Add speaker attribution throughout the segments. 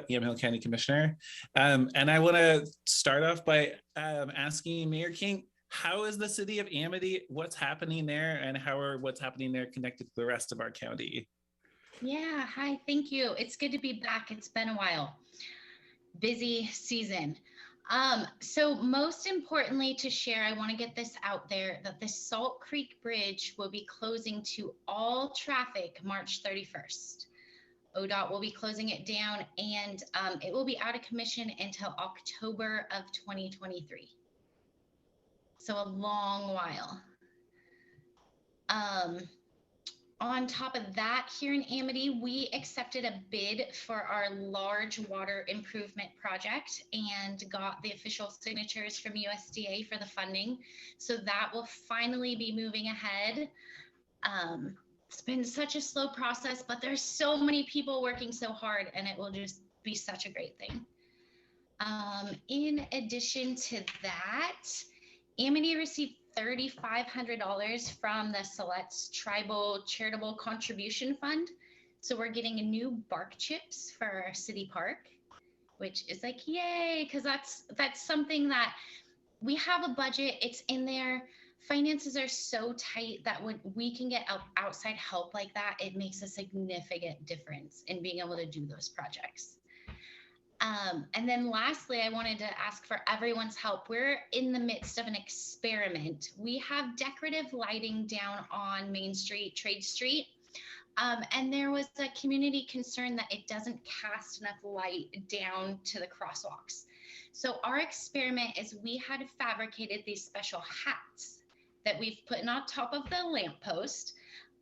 Speaker 1: Yamhill County Commissioner. And I want to start off by asking Mayor King, how is the city of Amity, what's happening there, and what's happening there connected to the rest of our county?
Speaker 2: Yeah, hi, thank you. It's good to be back. It's been a while. Busy season. So most importantly to share, I want to get this out there that the Salt Creek Bridge will be closing to all traffic March 31st. ODOT will be closing it down, and it will be out of commission until October of 2023. So a long while. On top of that, here in Amity, we accepted a bid for our large water improvement project and got the official signatures from USDA for the funding. So that will finally be moving ahead. It's been such a slow process, but there's so many people working so hard, and it will just be such a great thing. In addition to that, Amity received $3,500 from the Siletz Tribal Charitable Contribution Fund. So we're getting a new bark chips for our city park, which is like, yay, because that's something that we have a budget, it's in there. Finances are so tight that when we can get outside help like that, it makes a significant difference in being able to do those projects. And then lastly, I wanted to ask for everyone's help. We're in the midst of an experiment. We have decorative lighting down on Main Street, Trade Street. And there was a community concern that it doesn't cast enough light down to the crosswalks. So our experiment is we had fabricated these special hats that we've put on top of the lamppost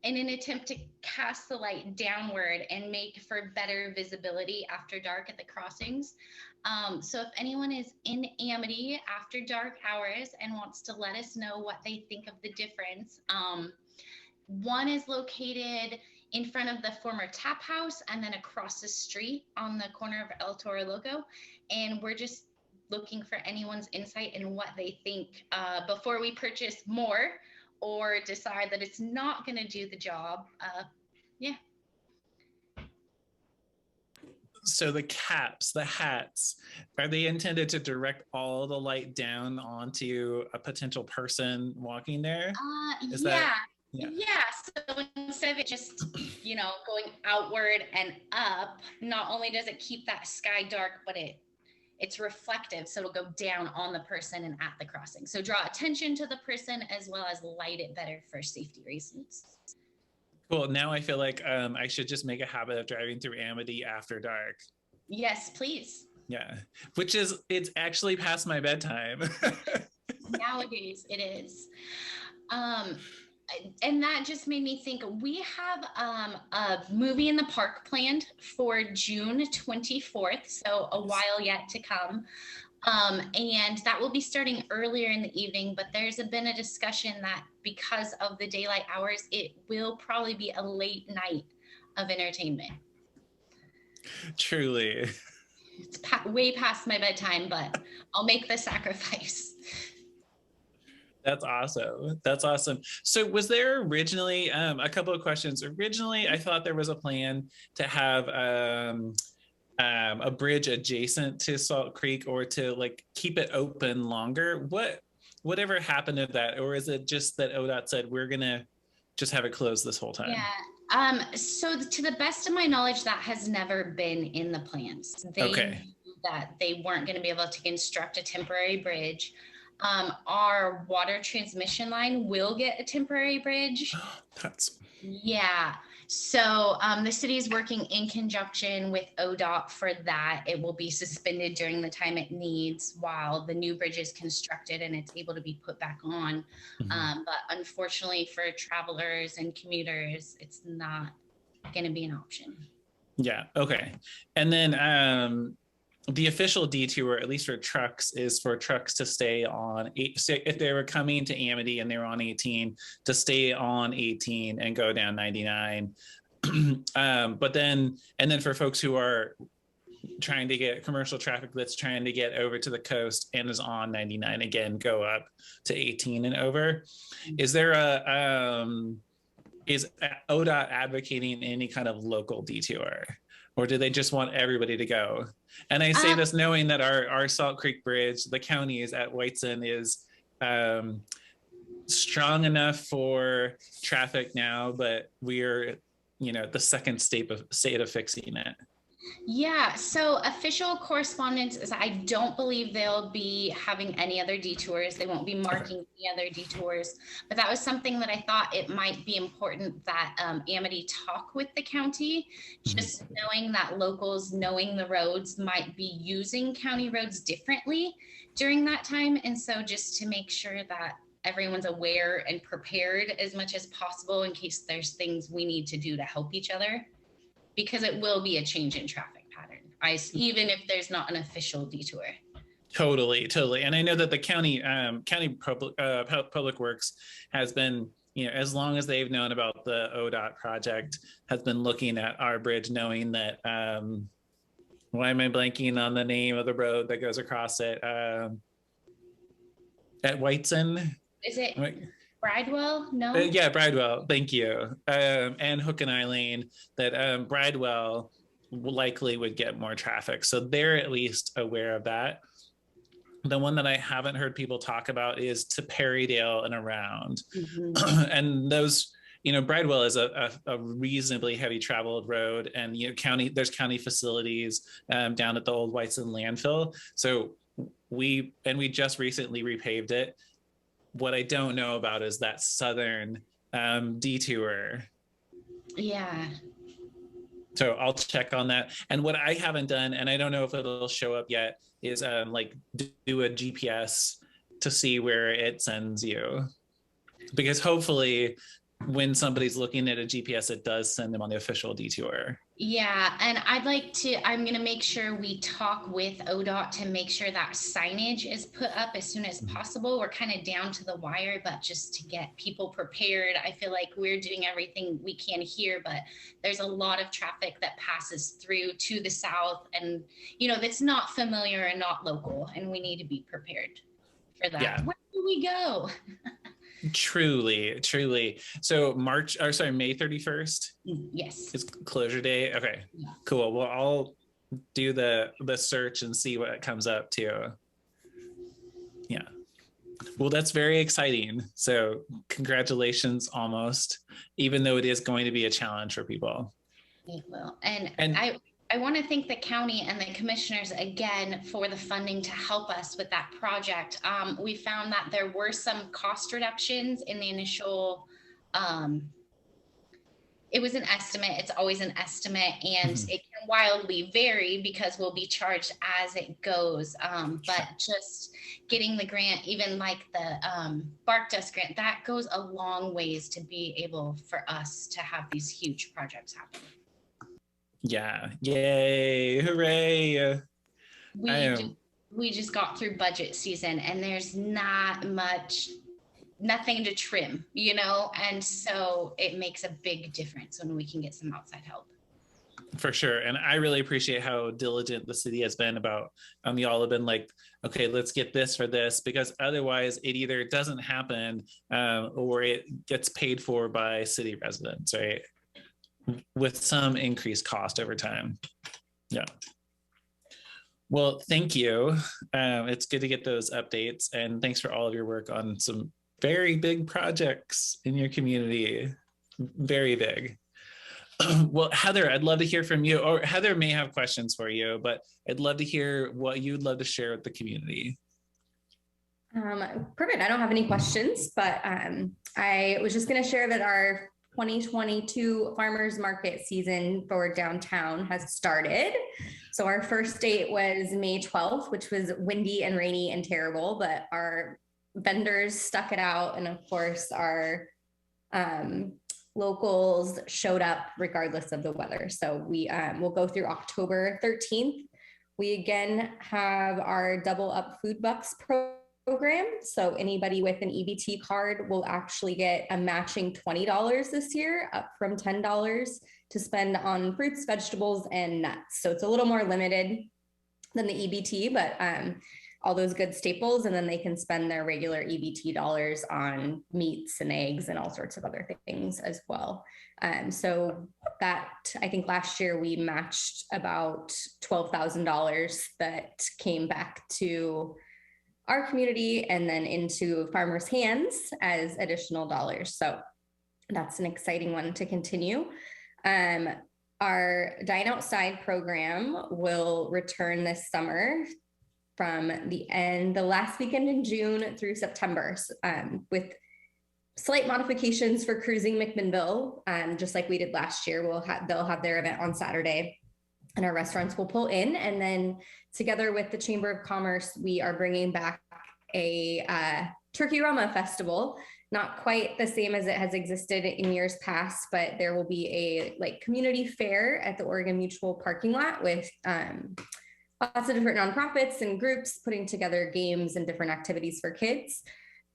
Speaker 2: in an attempt to cast the light downward and make for better visibility after dark at the crossings. So if anyone is in Amity after dark hours and wants to let us know what they think of the difference, one is located in front of the former tap house and then across the street on the corner of El Toro Loco. And we're just looking for anyone's insight in what they think before we purchase more or decide that it's not going to do the job. Yeah.
Speaker 1: So the caps, the hats, are they intended to direct all the light down onto a potential person walking there?
Speaker 2: Yeah. So instead of it just, going outward and up, not only does it keep that sky dark, but it's reflective, so it'll go down on the person and at the crossing. So draw attention to the person as well as light it better for safety reasons.
Speaker 1: Cool. Now I feel like I should just make a habit of driving through Amity after dark.
Speaker 2: Yes, please.
Speaker 1: Yeah, it's actually past my bedtime.
Speaker 2: Nowadays it is. And that just made me think, we have a movie in the park planned for June 24th, so a while yet to come. And that will be starting earlier in the evening, but there's been a discussion that because of the daylight hours, it will probably be a late night of entertainment.
Speaker 1: Truly.
Speaker 2: It's way past my bedtime, but I'll make the sacrifice.
Speaker 1: That's awesome. So was there originally, a couple of questions. Originally, I thought there was a plan to have a bridge adjacent to Salt Creek or to keep it open longer. Whatever happened to that? Or is it just that ODOT said, we're going to just have it closed this whole time?
Speaker 2: Yeah. So to the best of my knowledge, that has never been in the plans. They knew that they weren't going to be able to construct a temporary bridge. Our water transmission line will get a temporary bridge. Yeah. So the city is working in conjunction with ODOT for that. It will be suspended during the time it needs while the new bridge is constructed and it's able to be put back on. Mm-hmm. But unfortunately for travelers and commuters, it's not going to be an option.
Speaker 1: Yeah. Okay. And then the official detour, at least for trucks, is for trucks to stay on if they were coming to Amity and they were on 18, to stay on 18 and go down 99. But then for folks who are trying to get commercial traffic that's trying to get over to the coast and is on 99, again, go up to 18 and over. Is there is ODOT advocating any kind of local detour? or do they just want everybody to go? And I say this knowing that our Salt Creek Bridge, the counties at Whiteson, is strong enough for traffic now, but we're, the second state of fixing it.
Speaker 2: Yeah, so official correspondence is I don't believe they'll be having any other detours. They won't be marking any other detours. But that was something that I thought it might be important that Amity talk with the county, just knowing that locals knowing the roads might be using county roads differently during that time. And so just to make sure that everyone's aware and prepared as much as possible in case there's things we need to do to help each other. Because it will be a change in traffic pattern, even if there's not an official detour.
Speaker 1: Totally. And I know that the county public works has been, as long as they've known about the ODOT project, has been looking at our bridge, knowing that, why am I blanking on the name of the road that goes across it? At Whiteson?
Speaker 2: Is it Bridewell? No.
Speaker 1: Yeah, Bridewell. Thank you. And Hook and Eye Lane, that Bridewell likely would get more traffic. So they're at least aware of that. The one that I haven't heard people talk about is to Perrydale and around. And those, Bridewell is a reasonably heavy traveled road, and there's county facilities down at the old Whiteson landfill. So we just recently repaved it. What I don't know about is that southern detour.
Speaker 2: Yeah.
Speaker 1: So I'll check on that. And what I haven't done, and I don't know if it'll show up yet, is do a GPS to see where it sends you. Because hopefully when somebody's looking at a GPS, it does send them on the official detour.
Speaker 2: Yeah, and I'm going to make sure we talk with ODOT to make sure that signage is put up as soon as possible. We're kind of down to the wire, but just to get people prepared, I feel like we're doing everything we can here, but there's a lot of traffic that passes through to the south and, that's not familiar and not local, and we need to be prepared for that. Yeah. Where do we go?
Speaker 1: Truly. So May 31st?
Speaker 2: Yes.
Speaker 1: Is closure day. Okay,
Speaker 2: yeah.
Speaker 1: Cool. Well, I'll do the search and see what comes up too. Yeah. Well, that's very exciting. So congratulations, almost, even though it is going to be a challenge for people.
Speaker 2: It will. And I want to thank the county and the commissioners again for the funding to help us with that project. We found that there were some cost reductions in the initial, it was an estimate. It's always an estimate, and it can wildly vary because we'll be charged as it goes. But just getting the grant, even like the bark dust grant, that goes a long ways to be able for us to have these huge projects happen.
Speaker 1: Yeah. Yay. Hooray.
Speaker 2: We just got through budget season and there's nothing to trim, and so it makes a big difference when we can get some outside help.
Speaker 1: For sure. And I really appreciate how diligent the city has been about, y'all have been like, okay, let's get this for this, because otherwise it either doesn't happen or it gets paid for by city residents, right? With some increased cost over time. Yeah. Well, thank you. It's good to get those updates, and thanks for all of your work on some very big projects in your community. Very big. Well, Heather, I'd love to hear from you, or Heather may have questions for you, but I'd love to hear what you'd love to share with the community.
Speaker 3: Perfect. I don't have any questions, but I was just going to share that our 2022 farmers market season for downtown has started. So our first date was May 12th, which was windy and rainy and terrible, but our vendors stuck it out. And of course our locals showed up regardless of the weather. So we will go through October 13th. We again have our Double Up Food Bucks program. So anybody with an EBT card will actually get a matching $20 this year, up from $10 to spend on fruits, vegetables, and nuts. So it's a little more limited than the EBT, but all those good staples, and then they can spend their regular EBT dollars on meats and eggs and all sorts of other things as well. So that, I think last year we matched about $12,000 that came back to our community and then into farmers' hands as additional dollars. So that's an exciting one to continue. Our Dine Outside program will return this summer from the last weekend in June through September, with slight modifications for cruising McMinnville. Just like we did last year, they'll have their event on Saturday and our restaurants will pull in. And then together with the Chamber of Commerce, we are bringing back a Turkey Roma Festival. Not quite the same as it has existed in years past, but there will be a community fair at the Oregon Mutual parking lot with lots of different nonprofits and groups putting together games and different activities for kids.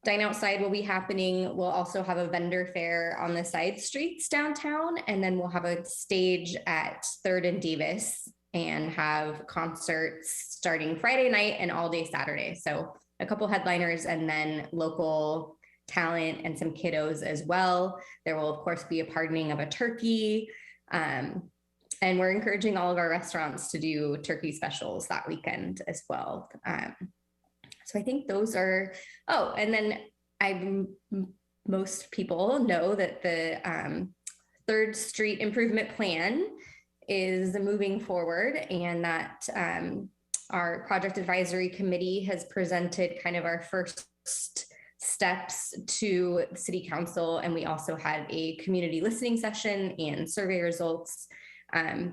Speaker 3: Dine Outside will be happening. We'll also have a vendor fair on the side streets downtown, and then we'll have a stage at 3rd and Davis and have concerts starting Friday night and all day Saturday. So a couple headliners and then local talent and some kiddos as well. There will of course be a pardoning of a turkey. And we're encouraging all of our restaurants to do turkey specials that weekend as well. So I think those are, and then most people know that the 3rd Street Improvement Plan is moving forward, and that our project advisory committee has presented kind of our first steps to the city council. And we also had a community listening session and survey results.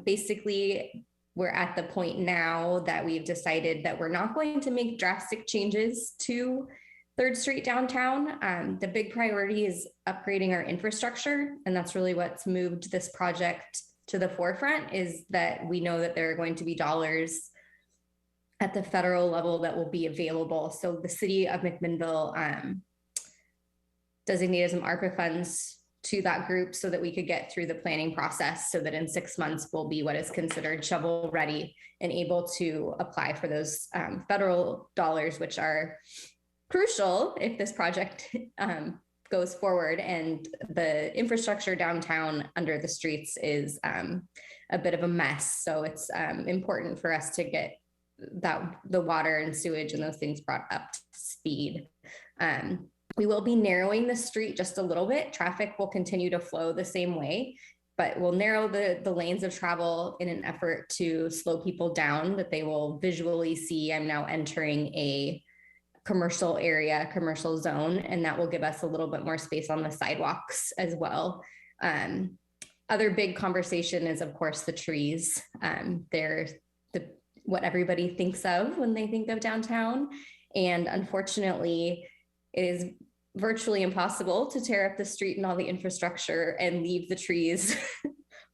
Speaker 3: Basically, we're at the point now that we've decided that we're not going to make drastic changes to 3rd Street downtown. The big priority is upgrading our infrastructure. And that's really what's moved this project to the forefront, is that we know that there are going to be dollars at the federal level that will be available. So the city of McMinnville designated some ARPA funds to that group so that we could get through the planning process, so that in 6 months we'll be what is considered shovel ready and able to apply for those federal dollars, which are crucial if this project goes forward. And the infrastructure downtown under the streets is a bit of a mess. So it's important for us to get the water and sewage and those things brought up to speed. We will be narrowing the street just a little bit. Traffic will continue to flow the same way, but we'll narrow the lanes of travel in an effort to slow people down, that they will visually see I'm now entering a commercial area, commercial zone, and that will give us a little bit more space on the sidewalks as well. Other big conversation is, of course, the trees. They're what everybody thinks of when they think of downtown. And unfortunately, it is virtually impossible to tear up the street and all the infrastructure and leave the trees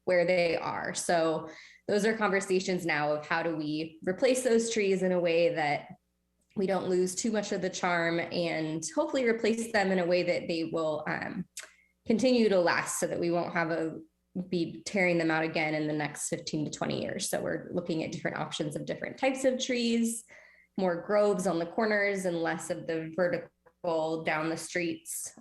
Speaker 3: where they are. So those are conversations now of how do we replace those trees in a way that we don't lose too much of the charm, and hopefully replace them in a way that they will continue to last, so that we won't be tearing them out again in the next 15 to 20 years. So we're looking at different options of different types of trees, more groves on the corners and less of the vertical down the streets.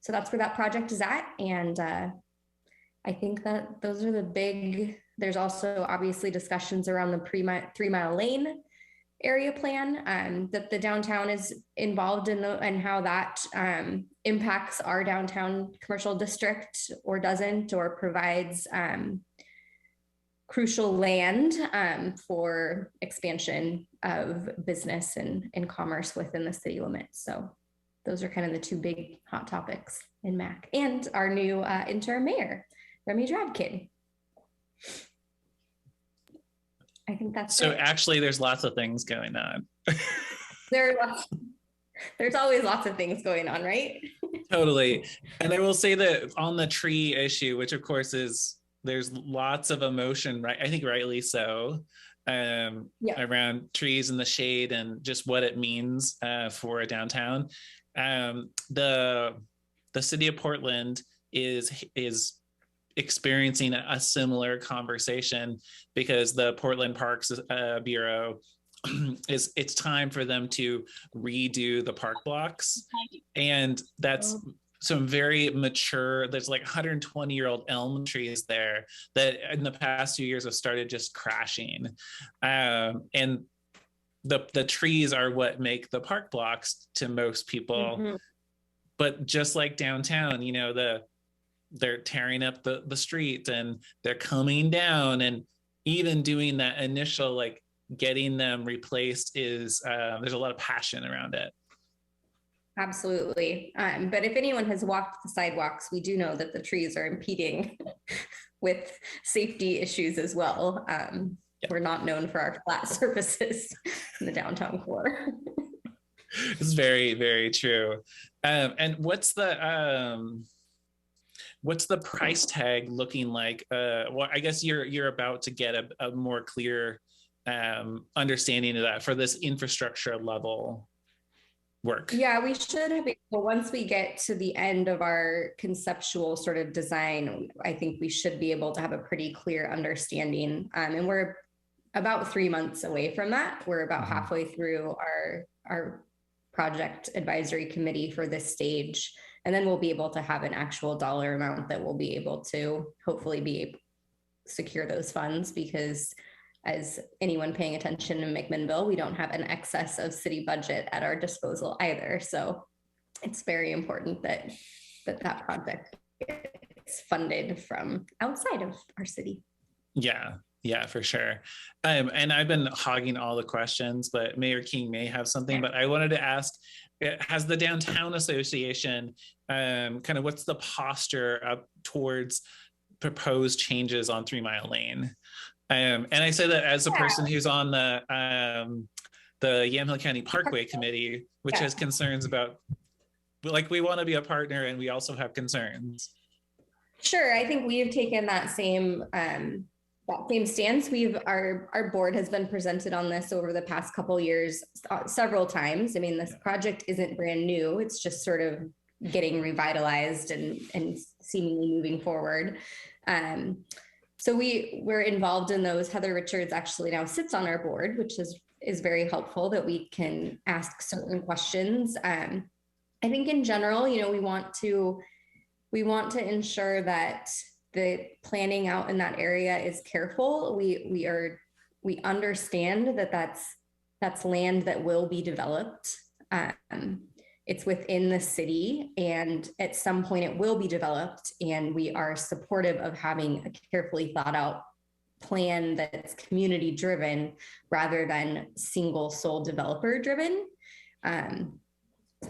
Speaker 3: So that's where that project is at. And I think that those are the big, there's also obviously discussions around the 3 mile lane area plan that the downtown is involved in, and how that impacts our downtown commercial district or doesn't, or provides crucial land for expansion of business and commerce within the city limits. So those are kind of the 2 big hot topics in MAC, and our new interim mayor, Remy Dradkin. I think that's
Speaker 1: so
Speaker 3: it.
Speaker 1: Actually, there's lots of things going on.
Speaker 3: There's always lots of things going on, right?
Speaker 1: Totally. And I will say that on the tree issue, which of course there's lots of emotion, right? I think rightly so, around trees in the shade and just what it means for a downtown. The city of Portland is experiencing a similar conversation, because the Portland Parks Bureau it's time for them to redo the park blocks, and that's some very mature, there's like 120-year-old elm trees there that in the past few years have started just crashing. And the trees are what make the park blocks to most people. Mm-hmm. But just like downtown, you know, they're tearing up the street and they're coming down, and even doing that initial, like getting them replaced is, there's a lot of passion around it.
Speaker 3: Absolutely. But if anyone has walked the sidewalks, we do know that the trees are impeding with safety issues as well. We're not known for our flat surfaces in the downtown core.
Speaker 1: It's very, very true. And what's the price tag looking like? Well, I guess you're about to get a more clear understanding of that for this infrastructure level work.
Speaker 3: Yeah, we should have, once we get to the end of our conceptual sort of design, I think we should be able to have a pretty clear understanding. And we're about 3 months away from that. We're about halfway through our project advisory committee for this stage. And then we'll be able to have an actual dollar amount that we'll be able to hopefully secure those funds, because as anyone paying attention in McMinnville, we don't have an excess of city budget at our disposal either. So it's very important that project is funded from outside of our city.
Speaker 1: Yeah, for sure. And I've been hogging all the questions, but Mayor King may have something, but I wanted to ask, has the Downtown Association, kind of what's the posture up towards proposed changes on 3 Mile Lane? And I say that as a person who's on the Yamhill County Parkway Committee, which has concerns about, like, we want to be a partner and we also have concerns.
Speaker 3: Sure, I think we have taken that same stance. Our board has been presented on this over the past couple years several times. I mean, this project isn't brand new. It's just sort of getting revitalized and seemingly moving forward. So we're involved in those. Heather Richards actually now sits on our board, which is very helpful that we can ask certain questions. I think in general, you know, we want to ensure that the planning out in that area is careful. We understand that that's land that will be developed. It's within the city, and at some point it will be developed, and we are supportive of having a carefully thought out plan that's community driven rather than single sole developer driven.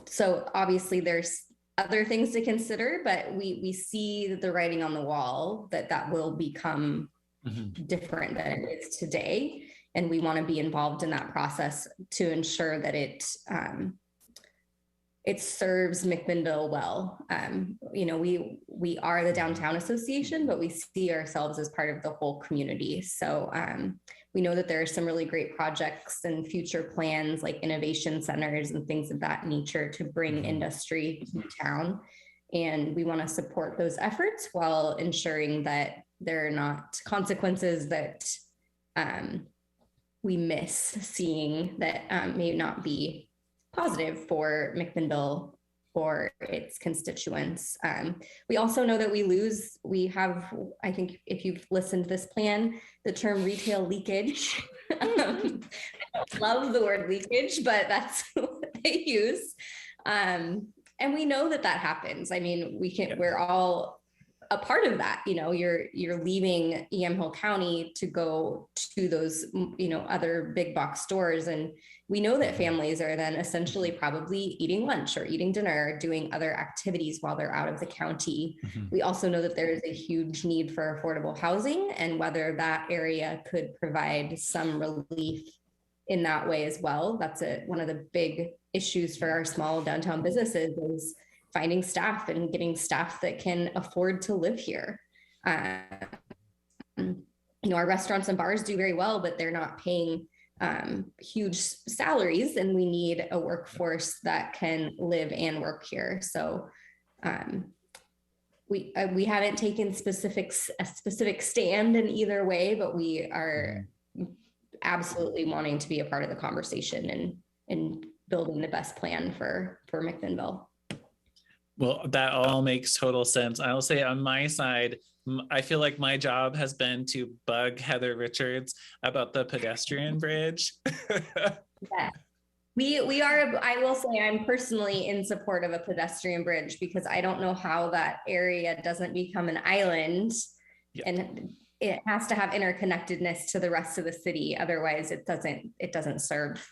Speaker 3: So obviously there's other things to consider, but we see the writing on the wall that will become different than it is today. And we want to be involved in that process to ensure that it serves McMinnville well. You know, we are the Downtown Association, but we see ourselves as part of the whole community. So we know that there are some really great projects and future plans like innovation centers and things of that nature to bring industry to town. And we want to support those efforts while ensuring that there are not consequences that we miss seeing that may not be positive for McMinnville or its constituents. We also know that we have, I think if you've listened to this plan, the term retail leakage. I love the word leakage, but that's what they use. And we know that happens. I mean, we're all a part of that. You know, you're leaving Yamhill County to go to those, you know, other big box stores, and we know that families are then essentially probably eating lunch or eating dinner, or doing other activities while they're out of the county. We also know that there is a huge need for affordable housing, and whether that area could provide some relief in that way as well. That's one of the big issues for our small downtown businesses is finding staff and getting staff that can afford to live here. You know, our restaurants and bars do very well, but they're not paying huge salaries, and we need a workforce that can live and work here. So we haven't taken a specific stand in either way, but we are absolutely wanting to be a part of the conversation and building the best plan for McMinnville.
Speaker 1: Well, that all makes total sense. I'll say on my side, I feel like my job has been to bug Heather Richards about the pedestrian bridge.
Speaker 3: Yeah. We are, I will say I'm personally in support of a pedestrian bridge because I don't know how that area doesn't become an island. Yeah. And it has to have interconnectedness to the rest of the city. Otherwise it doesn't serve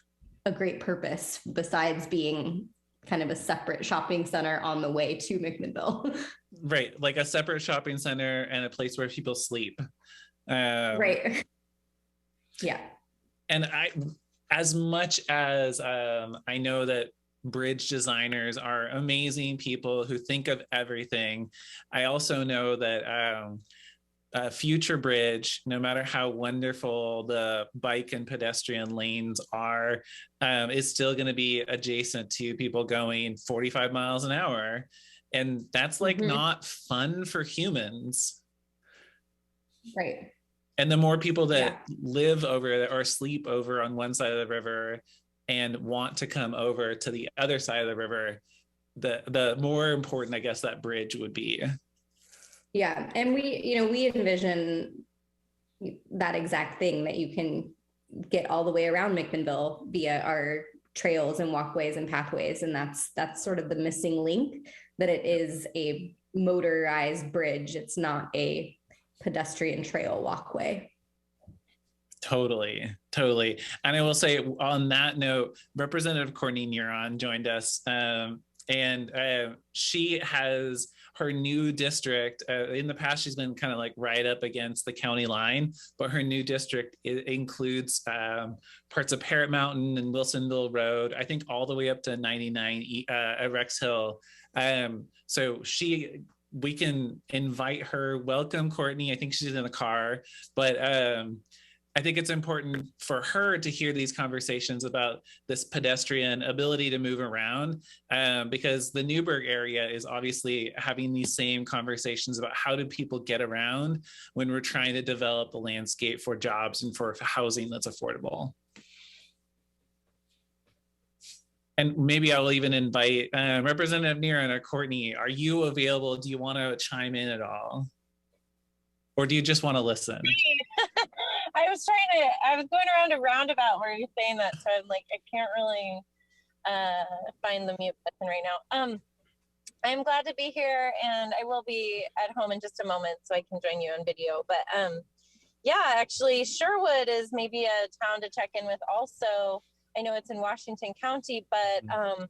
Speaker 3: a great purpose besides being kind of a separate shopping center on the way to McMinnville.
Speaker 1: Right. Like a separate shopping center and a place where people sleep.
Speaker 3: Right. Yeah.
Speaker 1: And as much as I know that bridge designers are amazing people who think of everything, I also know that a future bridge, no matter how wonderful the bike and pedestrian lanes are, is still going to be adjacent to people going 45 miles an hour. And that's like not fun for humans.
Speaker 3: Right.
Speaker 1: And the more people that live over or sleep over on one side of the river and want to come over to the other side of the river, the more important, I guess, that bridge would be. Yeah.
Speaker 3: And we envision that exact thing, that you can get all the way around McMinnville via our trails and walkways and pathways. And that's sort of the missing link, that it is a motorized bridge. It's not a pedestrian trail walkway.
Speaker 1: Totally. And I will say on that note, Representative Courtney Neuron joined us, and she has her new district. In the past, she's been kind of like right up against the county line, but her new district includes parts of Parrot Mountain and Wilsonville Road, I think all the way up to 99 at Rex Hill. So we can invite her. Welcome, Courtney. I think she's in the car, but I think it's important for her to hear these conversations about this pedestrian ability to move around, because the Newburgh area is obviously having these same conversations about how do people get around when we're trying to develop the landscape for jobs and for housing that's affordable. And maybe I'll even invite Representative Neuron or Courtney. Are you available? Do you want to chime in at all? Or do you just want to listen?
Speaker 4: I was going around a roundabout where you're saying that, so I'm like, I can't really find the mute button right now. I'm glad to be here, and I will be at home in just a moment so I can join you on video. But yeah, actually, Sherwood is maybe a town to check in with also. I know it's in Washington County, but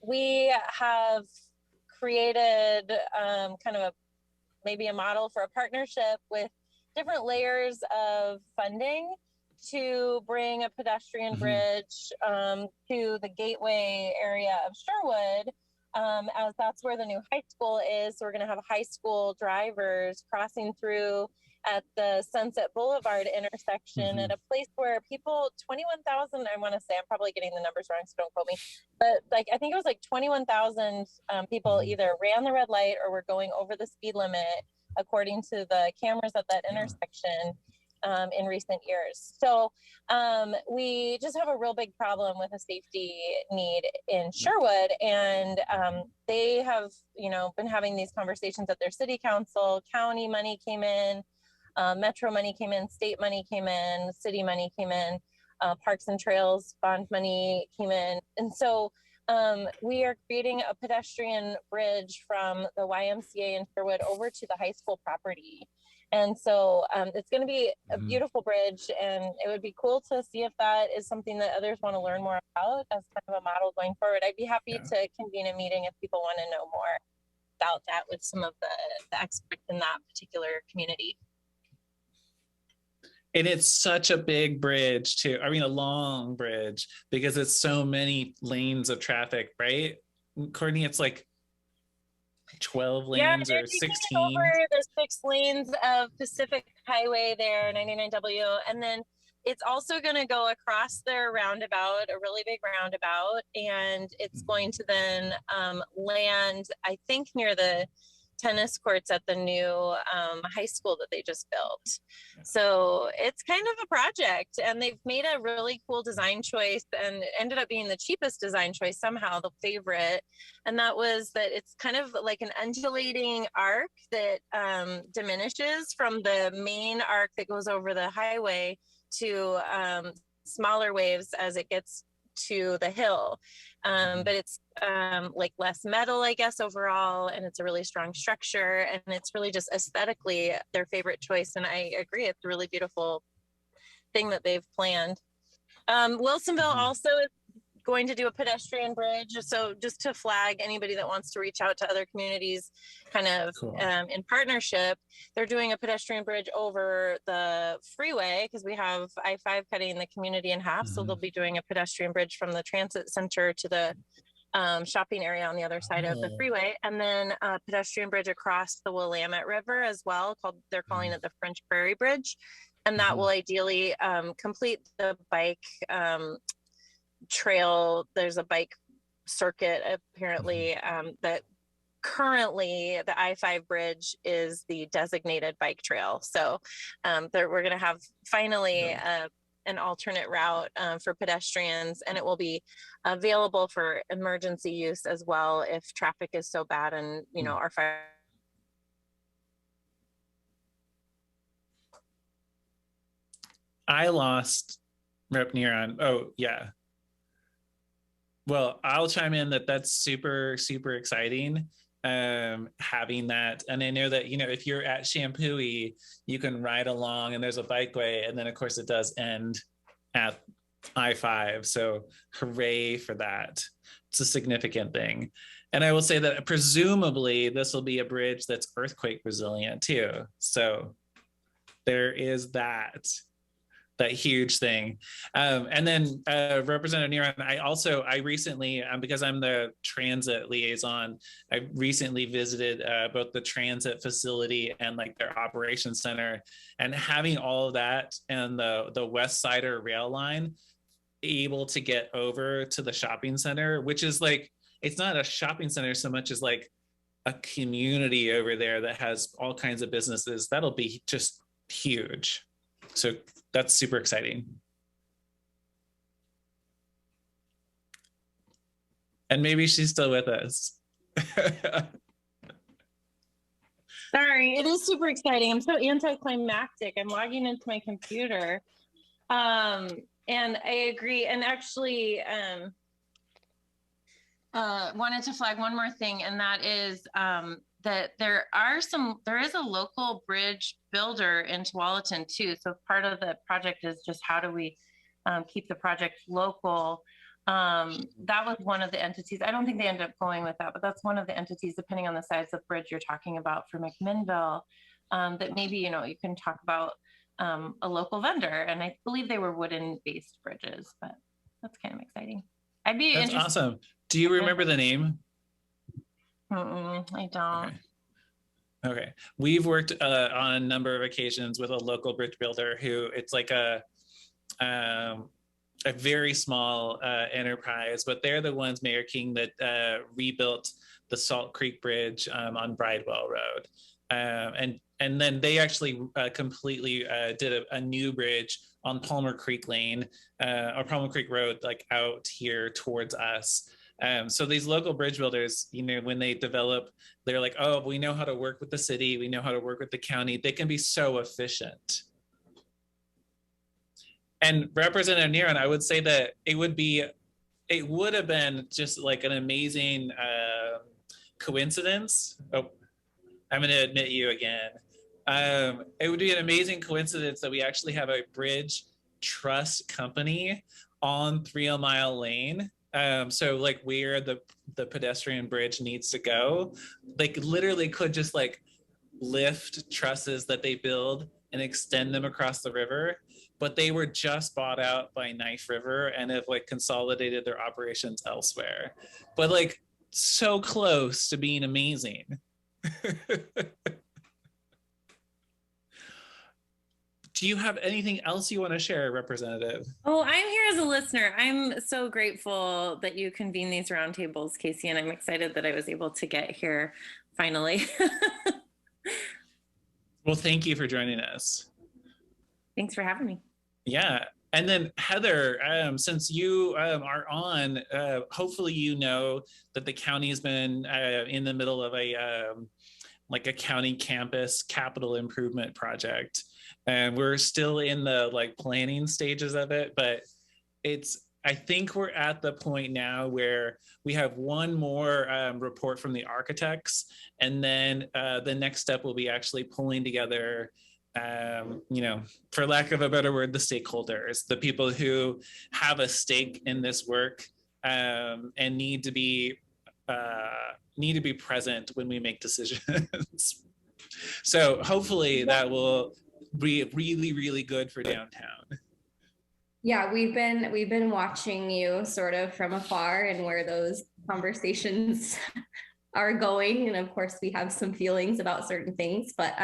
Speaker 4: we have created kind of maybe a model for a partnership with different layers of funding to bring a pedestrian bridge to the gateway area of Sherwood, as that's where the new high school is. So we're going to have high school drivers crossing through at the Sunset Boulevard intersection at a place where people, 21,000, I want to say, I'm probably getting the numbers wrong, so don't quote me, but like, I think it was like 21,000 people either ran the red light or were going over the speed limit, according to the cameras at that intersection in recent years. So we just have a real big problem with a safety need in Sherwood. And they have, been having these conversations at their city council. County money came in, metro money came in, state money came in, city money came in, parks and trails bond money came in. And so we are creating a pedestrian bridge from the YMCA in Sherwood over to the high school property. And so it's going to be a beautiful bridge, and it would be cool to see if that is something that others want to learn more about as kind of a model going forward. I'd be happy to convene a meeting if people want to know more about that with some of the experts in that particular community.
Speaker 1: And it's such a big bridge too. I mean, a long bridge, because it's so many lanes of traffic, right? Courtney, it's like 12 lanes or 16.
Speaker 4: Over the 6 lanes of Pacific Highway there, 99W. And then it's also going to go across their roundabout, a really big roundabout. And it's going to then land, I think, near the tennis courts at the new high school that they just built. So it's kind of a project, and they've made a really cool design choice, and ended up being the cheapest design choice somehow, the favorite. And that was that it's kind of like an undulating arc that diminishes from the main arc that goes over the highway to smaller waves as it gets to the hill. But it's like less metal, I guess, overall, and it's a really strong structure, and it's really just aesthetically their favorite choice. And I agree, it's a really beautiful thing that they've planned. Wilsonville also is going to do a pedestrian bridge. So just to flag anybody that wants to reach out to other communities kind of in partnership, they're doing a pedestrian bridge over the freeway because we have I-5 cutting the community in half. So they'll be doing a pedestrian bridge from the transit center to the shopping area on the other side of the freeway. And then a pedestrian bridge across the Willamette River as well, they're calling it the French Prairie Bridge. And that will ideally complete the bike trail. There's a bike circuit apparently that currently the I-5 bridge is the designated bike trail. So we're going to have finally an alternate route for pedestrians, and it will be available for emergency use as well if traffic is so bad and our fire.
Speaker 1: I lost Rep Neron. Oh yeah. Well, I'll chime in that's super, super exciting, having that. And I know that, if you're at Shampooey, you can ride along and there's a bikeway. And then, of course, it does end at I-5. So hooray for that. It's a significant thing. And I will say that presumably this will be a bridge that's earthquake resilient too. So there is that huge thing. And then Representative Neron, I recently, because I'm the transit liaison, I recently visited both the transit facility and like their operations center, and having all of that and the West Sider rail line able to get over to the shopping center, which is like, it's not a shopping center so much as like a community over there that has all kinds of businesses. That'll be just huge. So that's super exciting. And maybe she's still with us.
Speaker 4: Sorry, it is super exciting. I'm so anticlimactic. I'm logging into my computer. And I agree. And actually, wanted to flag one more thing, and that is that there is a local bridge builder in Tualatin too. So part of the project is just how do we keep the project local. That was one of the entities. I don't think they ended up going with that, but that's one of the entities, depending on the size of bridge you're talking about for McMinnville, that maybe, you can talk about a local vendor. And I believe they were wooden based bridges, but that's kind of exciting. I'd be interested.
Speaker 1: That's awesome. Do you remember the name?
Speaker 4: I don't.
Speaker 1: Okay. We've worked on a number of occasions with a local bridge builder who it's like a very small enterprise, but they're the ones, Mayor King, that rebuilt the Salt Creek Bridge on Bridewell Road. And then they actually completely did a new bridge on Palmer Creek Lane or Palmer Creek Road, like out here towards us. So these local bridge builders, when they develop, they're like, oh, we know how to work with the city. We know how to work with the county. They can be so efficient. And Representative Neron, I would say that it would have been just like an amazing coincidence. Oh, I'm going to admit you again. It would be an amazing coincidence that we actually have a bridge trust company on 3 Mile Lane. So like where the pedestrian bridge needs to go, they literally could just like lift trusses that they build and extend them across the river. But they were just bought out by Knife River and have like consolidated their operations elsewhere. But like so close to being amazing. Do you have anything else you want to share, Representative?
Speaker 4: Oh, I'm here as a listener. I'm so grateful that you convene these roundtables, Casey, and I'm excited that I was able to get here
Speaker 5: finally.
Speaker 1: Well, thank you for joining us.
Speaker 5: Thanks for having me.
Speaker 1: Yeah. And then Heather, since you are on, hopefully you know that the county has been in the middle of like a county campus capital improvement project. And we're still in the like planning stages of it, but I think we're at the point now where we have one more report from the architects, and then the next step will be actually pulling together, for lack of a better word, the stakeholders, the people who have a stake in this work and need to be present when we make decisions. So hopefully that will be really, really good for downtown.
Speaker 3: Yeah, we've been watching you sort of from afar and where those conversations are going. And of course, we have some feelings about certain things, but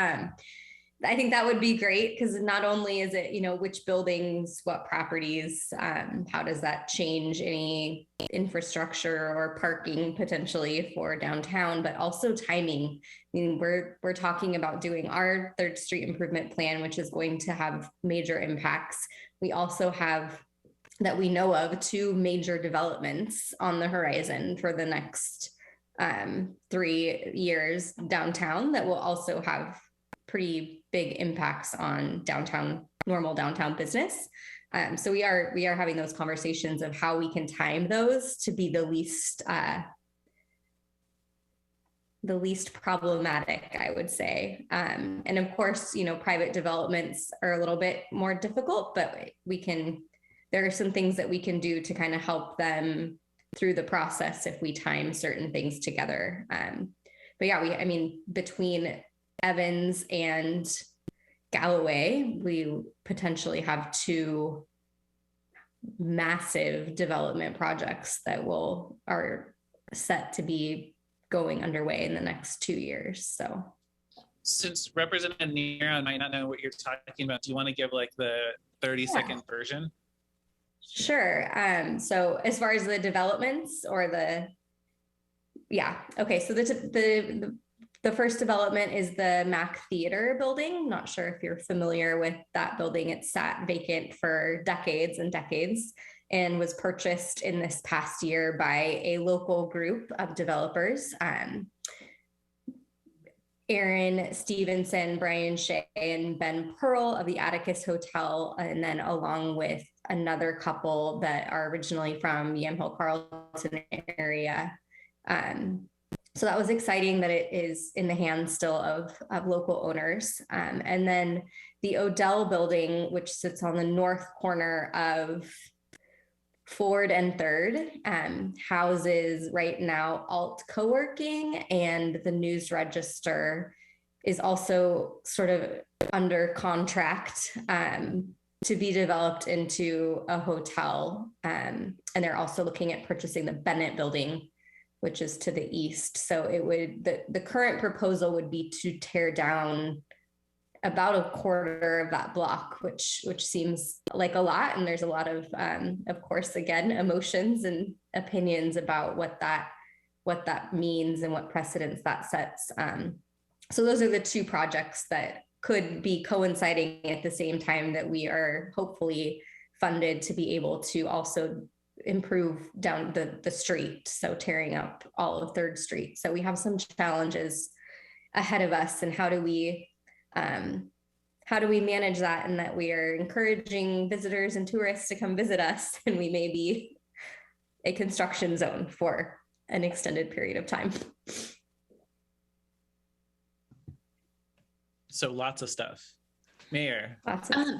Speaker 3: I think that would be great, because not only is it, which buildings, what properties, how does that change any infrastructure or parking potentially for downtown, but also timing. I mean, we're talking about doing our 3rd Street improvement plan, which is going to have major impacts. We also have, that we know of, 2 major developments on the horizon for the next 3 years downtown that will also have pretty big impacts on normal downtown business. So we are having those conversations of how we can time those to be the least problematic, I would say. And of course, private developments are a little bit more difficult, but there are some things that we can do to kind of help them through the process if we time certain things together. But yeah, between Evans and Galloway, we potentially have 2 massive development projects that are set to be going underway in the next 2 years. So
Speaker 1: since Representative Neron might not know what you're talking about, do you want to give like the 30-second version?
Speaker 3: Sure. So as far as the developments or okay. So the first development is the Mac Theater building. Not sure if you're familiar with that building. It sat vacant for decades and decades and was purchased in this past year by a local group of developers. Aaron Stevenson, Brian Shea, and Ben Pearl of the Atticus Hotel, and then along with another couple that are originally from Yamhill, Carlton area. So that was exciting that it is in the hands still of local owners. And then the Odell building, which sits on the north corner of Ford and 3rd, houses right now Alt Co-working, and the News Register is also sort of under contract to be developed into a hotel. And they're also looking at purchasing the Bennett building, which is to the east. So the current proposal would be to tear down about a quarter of that block, which seems like a lot. And there's a lot of course, again, emotions and opinions about what that means and what precedents that sets. So those are the 2 projects that could be coinciding at the same time that we are hopefully funded to be able to also improve down the street, so tearing up all of 3rd Street. So we have some challenges ahead of us, and how do we manage that, and that we are encouraging visitors and tourists to come visit us, and we may be a construction zone for an extended period of time.
Speaker 1: So lots of stuff. Mayor.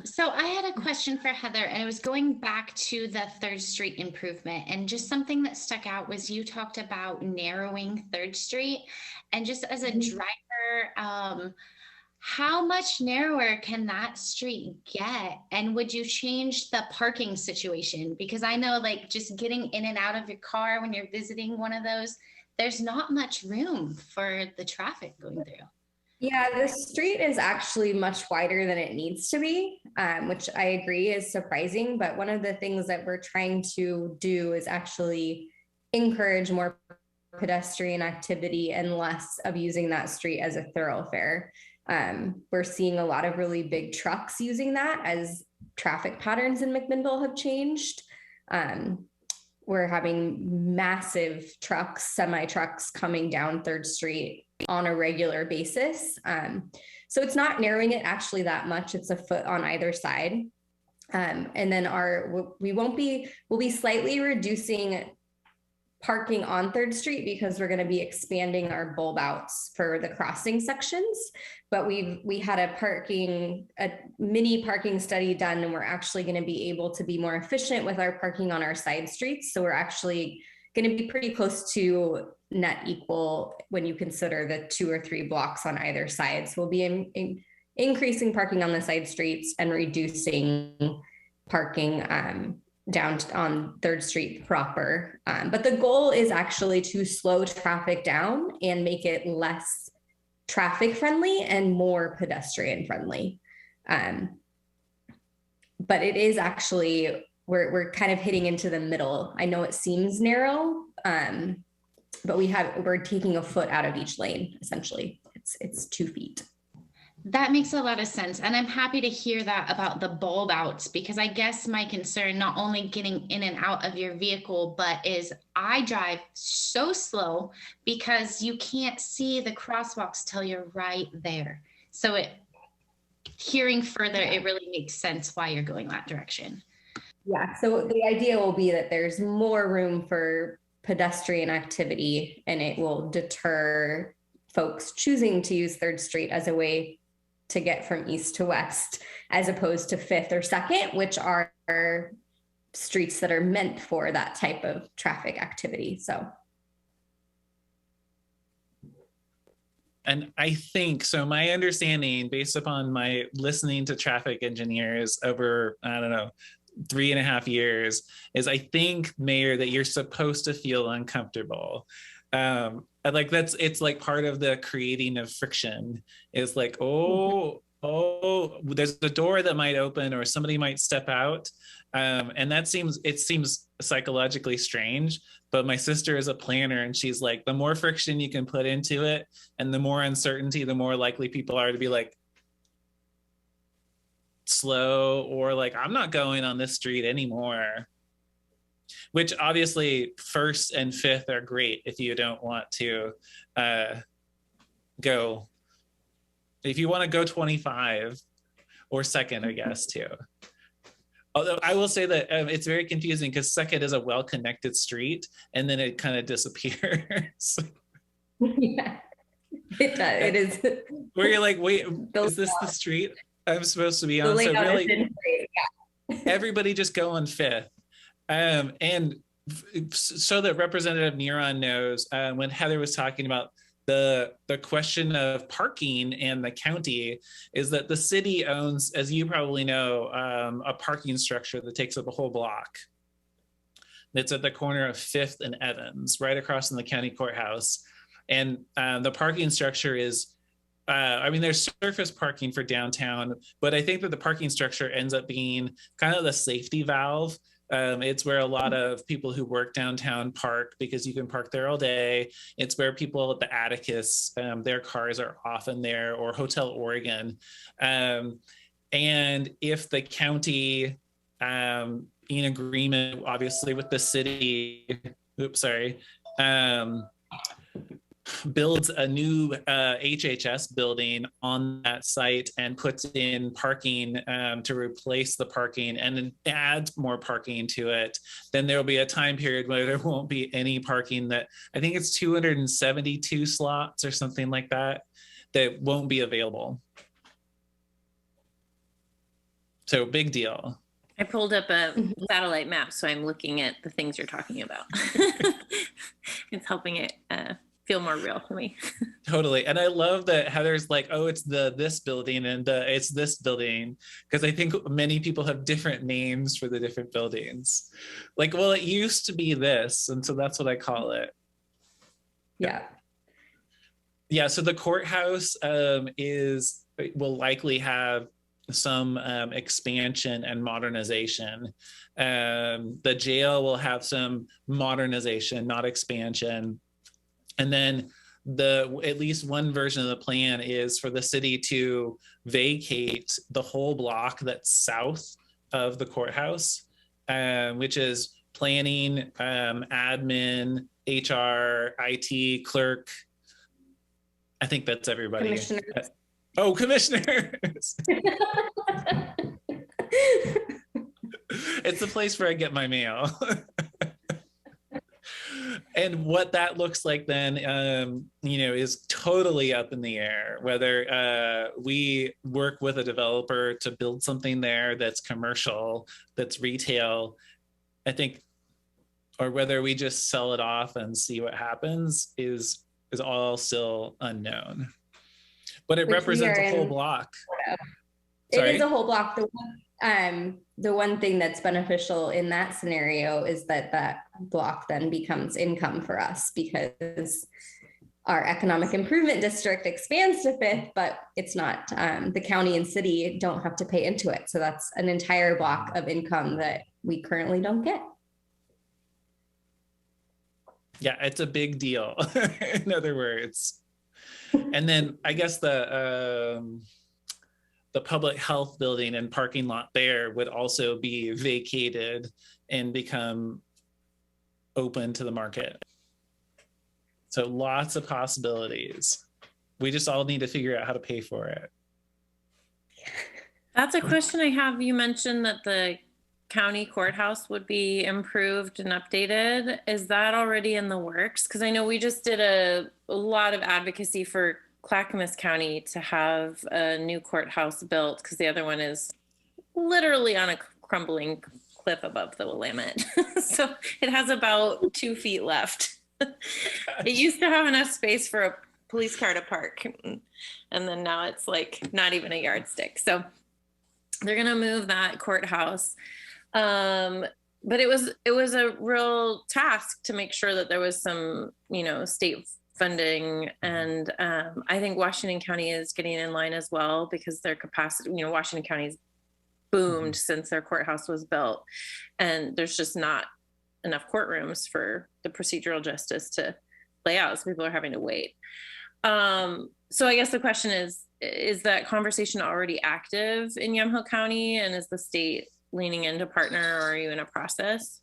Speaker 2: So I had a question for Heather, and it was going back to the 3rd Street improvement, and just something that stuck out was you talked about narrowing 3rd Street, and just as a driver, how much narrower can that street get? And would you change the parking situation? Because I know, like, just getting in and out of your car when you're visiting one of those, there's not much room for the traffic going through.
Speaker 3: Yeah, the street is actually much wider than it needs to be, which I agree is surprising. But one of the things that we're trying to do is actually encourage more pedestrian activity and less of using that street as a thoroughfare. We're seeing a lot of really big trucks using that as traffic patterns in McMinnville have changed. We're having massive trucks, semi-trucks coming down 3rd Street on a regular basis. So it's not narrowing it actually that much. It's a foot on either side. And then we'll be slightly reducing parking on 3rd Street because we're going to be expanding our bulb outs for the crossing sections. But we had a mini parking study done, and we're actually going to be able to be more efficient with our parking on our side streets. So we're actually going to be pretty close to net equal when you consider the 2 or 3 blocks on either side. So we'll be increasing parking on the side streets and reducing parking down on 3rd Street proper. But the goal is actually to slow traffic down and make it less traffic friendly and more pedestrian friendly. But it is actually, we're kind of hitting into the middle. I know it seems narrow, but we're taking a foot out of each lane, essentially. It's 2 feet.
Speaker 2: That makes a lot of sense. And I'm happy to hear that about the bulb outs, because I guess my concern, not only getting in and out of your vehicle, but is I drive so slow because you can't see the crosswalks till you're right there. So hearing further, it really makes sense why you're going that direction.
Speaker 3: Yeah, so the idea will be that there's more room for pedestrian activity, and it will deter folks choosing to use 3rd Street as a way to get from east to west, as opposed to 5th or 2nd, which are streets that are meant for that type of traffic activity. So.
Speaker 1: And I think, so my understanding, based upon my listening to traffic engineers over, 3.5 years, is I think, Mayor, that you're supposed to feel uncomfortable. It's like part of the creating of friction is like, there's a door that might open or somebody might step out. And it seems psychologically strange, but my sister is a planner, and she's like, the more friction you can put into it and the more uncertainty, the more likely people are to be like slow, or like, I'm not going on this street anymore. Which obviously 1st and 5th are great if you don't want to go. If you want to go 25 or 2nd, I guess, too. Although I will say that it's very confusing because 2nd is a well-connected street and then it kind of disappears.
Speaker 3: Yeah, it is.
Speaker 1: Where you're like, wait, is this the street I'm supposed to be on? So really, everybody just go on 5th. And so that Representative Neron knows, when Heather was talking about the question of parking and the county, is that the city owns, as you probably know, a parking structure that takes up a whole block. It's at the corner of 5th and Evans, right across from the county courthouse. And the parking structure is, there's surface parking for downtown, but I think that the parking structure ends up being kind of the safety valve. It's where a lot of people who work downtown park because you can park there all day. It's where people at the Atticus, their cars are often there, or Hotel Oregon. And if the county, in agreement, obviously, with the city, builds a new HHS building on that site and puts in parking to replace the parking and then adds more parking to it, then there will be a time period where there won't be any parking. That I think it's 272 slots or something like that won't be available. So big deal.
Speaker 5: I pulled up a satellite map, so I'm looking at the things you're talking about. It's helping it feel more real to me.
Speaker 1: Totally. And I love that Heather's like, oh, it's this building and it's this building, because I think many people have different names for the different buildings. Like, well, it used to be this, and so that's what I call it.
Speaker 3: Yeah.
Speaker 1: Yeah, so the courthouse will likely have some expansion and modernization. The jail will have some modernization, not expansion. And then at least one version of the plan is for the city to vacate the whole block that's south of the courthouse, which is planning, admin, HR, IT, clerk. I think that's everybody.
Speaker 3: Commissioners.
Speaker 1: Oh, commissioners. It's the place where I get my mail. And what that looks like then, is totally up in the air. Whether we work with a developer to build something there that's commercial, that's retail, I think, or whether we just sell it off and see what happens is all still unknown. But it represents a whole block.
Speaker 3: It is a whole block. The one thing that's beneficial in that scenario is that block then becomes income for us, because our economic improvement district expands to Fifth, but it's not, the county and city don't have to pay into it. So that's an entire block of income that we currently don't get.
Speaker 1: Yeah, it's a big deal. In other words. And then I guess the public health building and parking lot there would also be vacated and become open to the market. So lots of possibilities. We just all need to figure out how to pay for it.
Speaker 5: That's a question I have. You mentioned that the county courthouse would be improved and updated. Is that already in the works? Because I know we just did a lot of advocacy for Clackamas County to have a new courthouse built, because the other one is literally on a crumbling cliff above the Willamette. So it has about 2 feet left. It used to have enough space for a police car to park, and then now it's like not even a yardstick. So they're gonna move that courthouse. But it was a real task to make sure that there was some, state funding. And I think Washington County is getting in line as well, because their capacity, Washington County's boomed since their courthouse was built. And there's just not enough courtrooms for the procedural justice to play out. So people are having to wait. So I guess the question is that conversation already active in Yamhill County, and is the state leaning into partner, or are you in a process?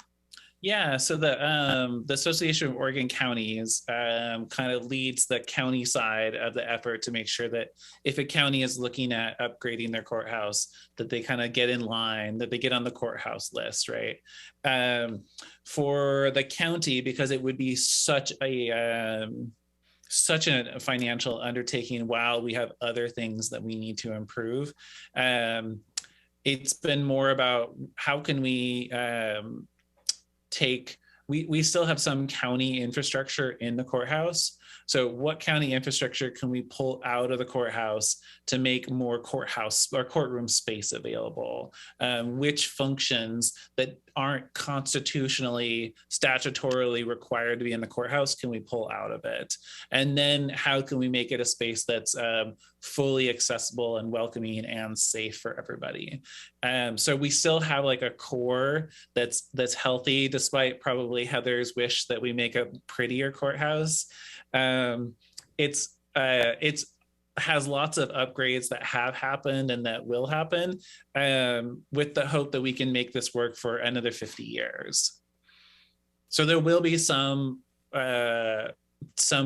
Speaker 1: Yeah, so the Association of Oregon Counties kind of leads the county side of the effort to make sure that if a county is looking at upgrading their courthouse, that they kind of get in line, that they get on the courthouse list, right? For the county, because it would be such a financial undertaking while we have other things that we need to improve. It's been more about how can we we still have some county infrastructure in the courthouse. So what county infrastructure can we pull out of the courthouse to make more courthouse or courtroom space available? Which functions that aren't constitutionally, statutorily required to be in the courthouse can we pull out of it? And then how can we make it a space that's fully accessible and welcoming and safe for everybody? So we still have like a core that's healthy, despite probably Heather's wish that we make a prettier courthouse. It's has lots of upgrades that have happened and that will happen, with the hope that we can make this work for another 50 years. So there will be some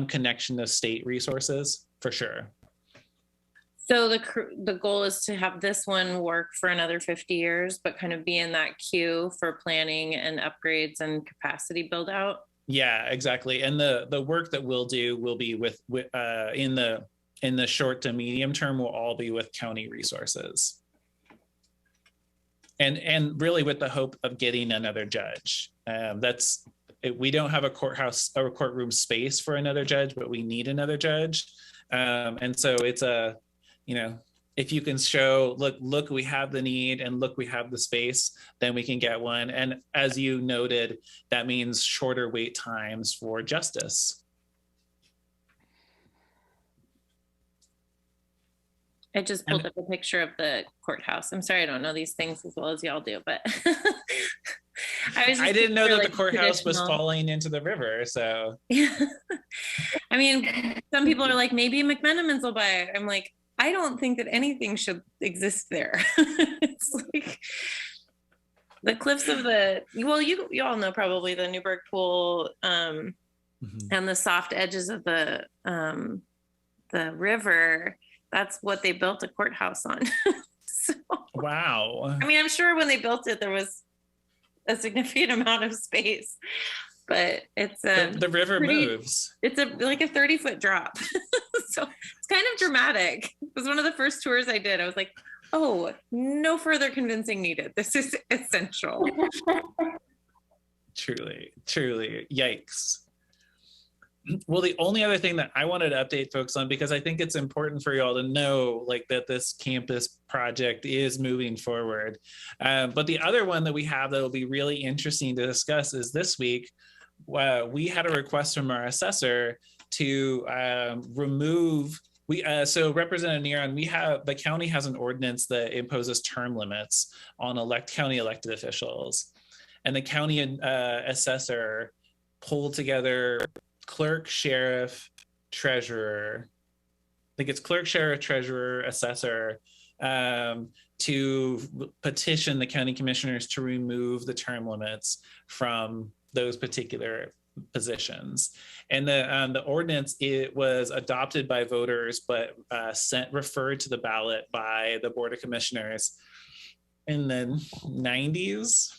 Speaker 1: connection to state resources for sure.
Speaker 5: So the goal is to have this one work for another 50 years, but kind of be in that queue for planning and upgrades and capacity build out. Yeah, exactly. And the work that we'll do will be with in the short to medium term will all be with county resources. And really with the hope of getting another judge. We don't have a courthouse or a courtroom space for another judge, but we need another judge. And so it's if you can show, look, we have the need, and look, we have the space, then we can get one. And as you noted, that means shorter wait times for justice. I just pulled up a picture of the courthouse. I'm sorry, I don't know these things as well as y'all do, but
Speaker 1: I didn't know that the courthouse was
Speaker 5: traditional.
Speaker 1: falling into the river. So
Speaker 5: I mean, some people are like, maybe McMinnville will buy it. I'm like, I don't think that anything should exist there. It's like the cliffs of well, you all know probably the Newburgh Pool and the soft edges of the river. That's what they built a courthouse on. So,
Speaker 1: wow.
Speaker 5: I mean, I'm sure when they built it, there was a significant amount of space, but it's
Speaker 1: the river moves.
Speaker 5: It's like a 30-foot drop. So it's kind of dramatic. It was one of the first tours I did. I was like, oh, no further convincing needed. This is essential.
Speaker 1: Truly, yikes. Well, the only other thing that I wanted to update folks on, because I think it's important for y'all to know, like, that this campus project is moving forward. But the other one that we have that will be really interesting to discuss is this week, we had a request from our assessor to remove. So Representative Neron, the county has an ordinance that imposes term limits on county elected officials, and the county assessor pulled together clerk, sheriff, treasurer. I think it's clerk, sheriff, treasurer, assessor, to petition the county commissioners to remove the term limits from those particular positions. And the ordinance, it was adopted by voters, but referred to the ballot by the Board of Commissioners in the 90s.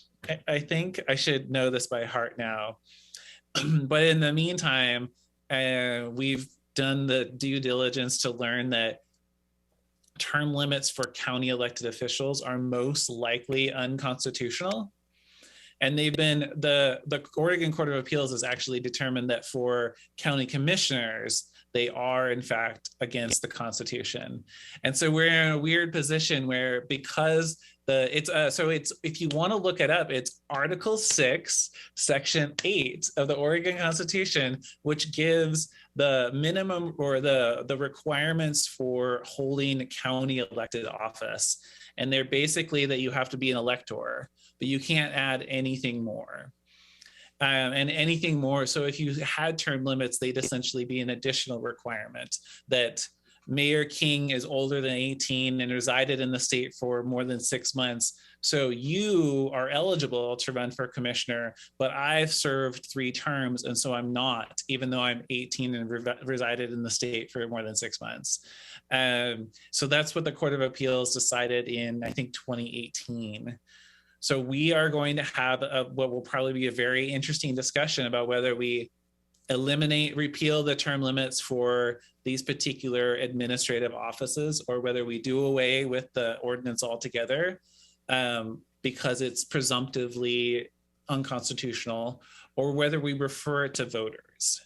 Speaker 1: I think I should know this by heart now. But in the meantime, we've done the due diligence to learn that term limits for county elected officials are most likely unconstitutional. And they've been, the Oregon Court of Appeals has actually determined that for county commissioners, they are in fact against the Constitution. And so we're in a weird position where, because if you want to look it up, it's Article 6, Section 8 of the Oregon Constitution, which gives the minimum or the requirements for holding county elected office. And they're basically that you have to be an elector, but you can't add anything more. And anything more. So if you had term limits, they'd essentially be an additional requirement that Mayor King is older than 18 and resided in the state for more than 6 months. So you are eligible to run for commissioner, but I've served 3 terms, and so I'm not, even though I'm 18 and resided in the state for more than 6 months. So that's what the Court of Appeals decided in, I think, 2018. So we are going to have what will probably be a very interesting discussion about whether we repeal the term limits for these particular administrative offices, or whether we do away with the ordinance altogether because it's presumptively unconstitutional, or whether we refer it to voters.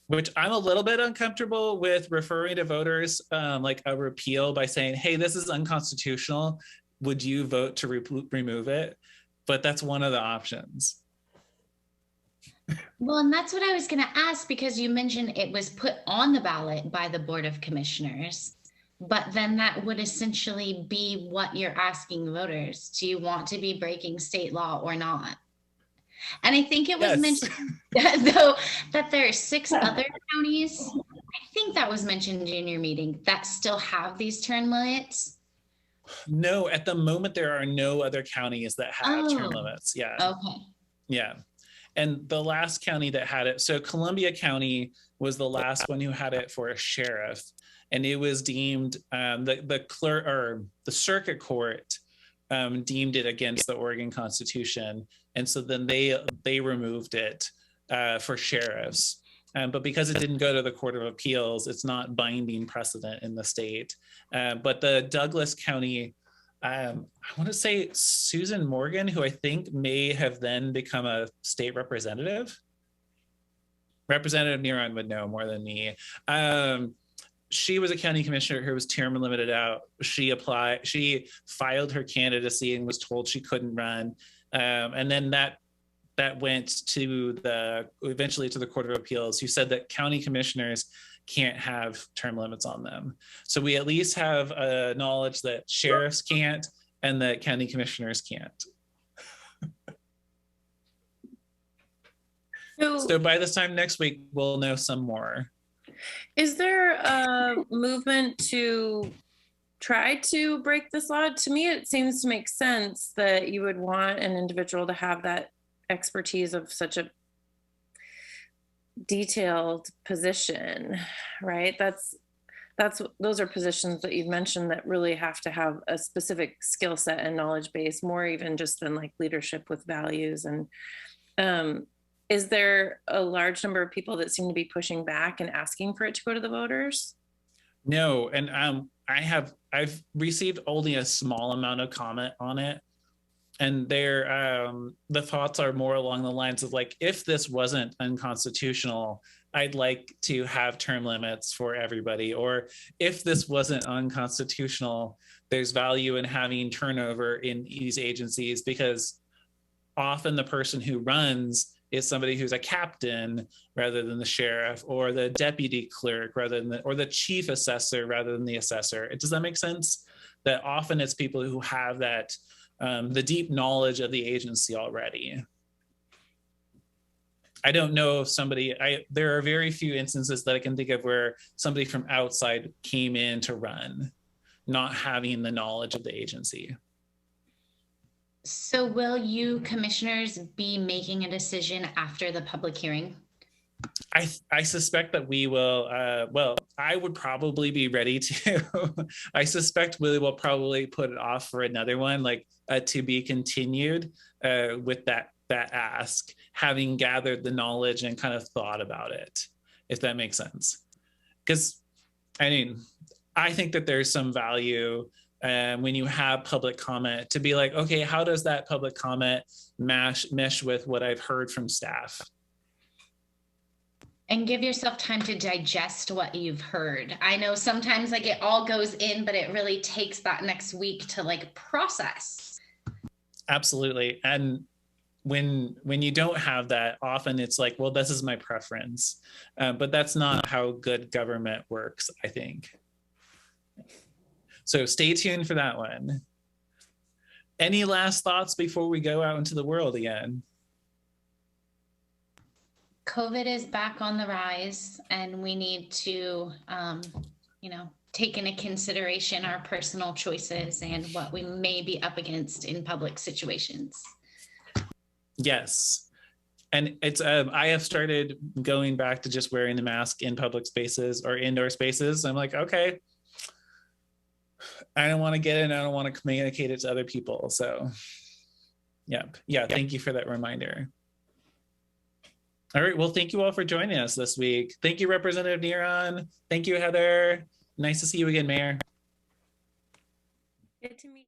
Speaker 1: Which I'm a little bit uncomfortable with referring to voters, like a repeal by saying, hey, this is unconstitutional. Would you vote to remove it? But that's one of the options.
Speaker 2: Well, and that's what I was going to ask, because you mentioned it was put on the ballot by the Board of Commissioners, but then that would essentially be what you're asking voters. Do you want to be breaking state law or not? And I think it was mentioned though that there are 6 other counties. I think that was mentioned in your meeting that still have these term limits.
Speaker 1: No, at the moment, there are no other counties that have term limits. Yeah.
Speaker 2: Okay.
Speaker 1: Yeah. And the last county that had it, so Columbia County was the last one who had it for a sheriff, and it was deemed the clerk, or the circuit court deemed it against the Oregon Constitution, and so then they removed it for sheriffs. But because it didn't go to the Court of Appeals, it's not binding precedent in the state. But the Douglas County, I want to say Susan Morgan, who I think may have then become a state representative. Representative Neron would know more than me. She was a county commissioner who was term limited out. She filed her candidacy and was told she couldn't run. And then that went to eventually to the Court of Appeals, who said that county commissioners can't have term limits on them. So we at least have knowledge that sheriffs can't and that county commissioners can't. So by this time next week, we'll know some more.
Speaker 5: Is there a movement to try to break this law? To me, it seems to make sense that you would want an individual to have that expertise of such a detailed position, right? Those are positions that you've mentioned that really have to have a specific skill set and knowledge base, more even just than like leadership with values. And is there a large number of people that seem to be pushing back and asking for it to go to the voters?
Speaker 1: No, and I've received only a small amount of comment on it, and the thoughts are more along the lines of like, if this wasn't unconstitutional, I'd like to have term limits for everybody, or if this wasn't unconstitutional, there's value in having turnover in these agencies, because often the person who runs is somebody who's a captain rather than the sheriff, or the deputy clerk rather than or the chief assessor rather than the assessor. Does that make sense? That often it's people who have that the deep knowledge of the agency already. I don't know if there are very few instances that I can think of where somebody from outside came in to run, not having the knowledge of the agency.
Speaker 2: So will you commissioners be making a decision after the public hearing?
Speaker 1: I suspect that we will, I would probably be ready to. I suspect we will probably put it off for another one, like to be continued with that ask, having gathered the knowledge and kind of thought about it, if that makes sense. Because, I mean, I think that there's some value when you have public comment to be like, okay, how does that public comment mesh with what I've heard from staff?
Speaker 2: And give yourself time to digest what you've heard. I know sometimes like it all goes in, but it really takes that next week to like process.
Speaker 1: Absolutely. And when you don't have that, often it's like, well, this is my preference. But that's not how good government works, I think. So stay tuned for that one. Any last thoughts before we go out into the world again?
Speaker 2: COVID is back on the rise, and we need to, take into consideration our personal choices and what we may be up against in public situations.
Speaker 1: Yes. And it's, I have started going back to just wearing the mask in public spaces or indoor spaces. I'm like, okay, I don't want to get it and I don't want to communicate it to other people. So, yeah, thank you for that reminder. All right, well, thank you all for joining us this week. Thank you, Representative Neron. Thank you, Heather. Nice to see you again, Mayor.
Speaker 5: Good to meet you.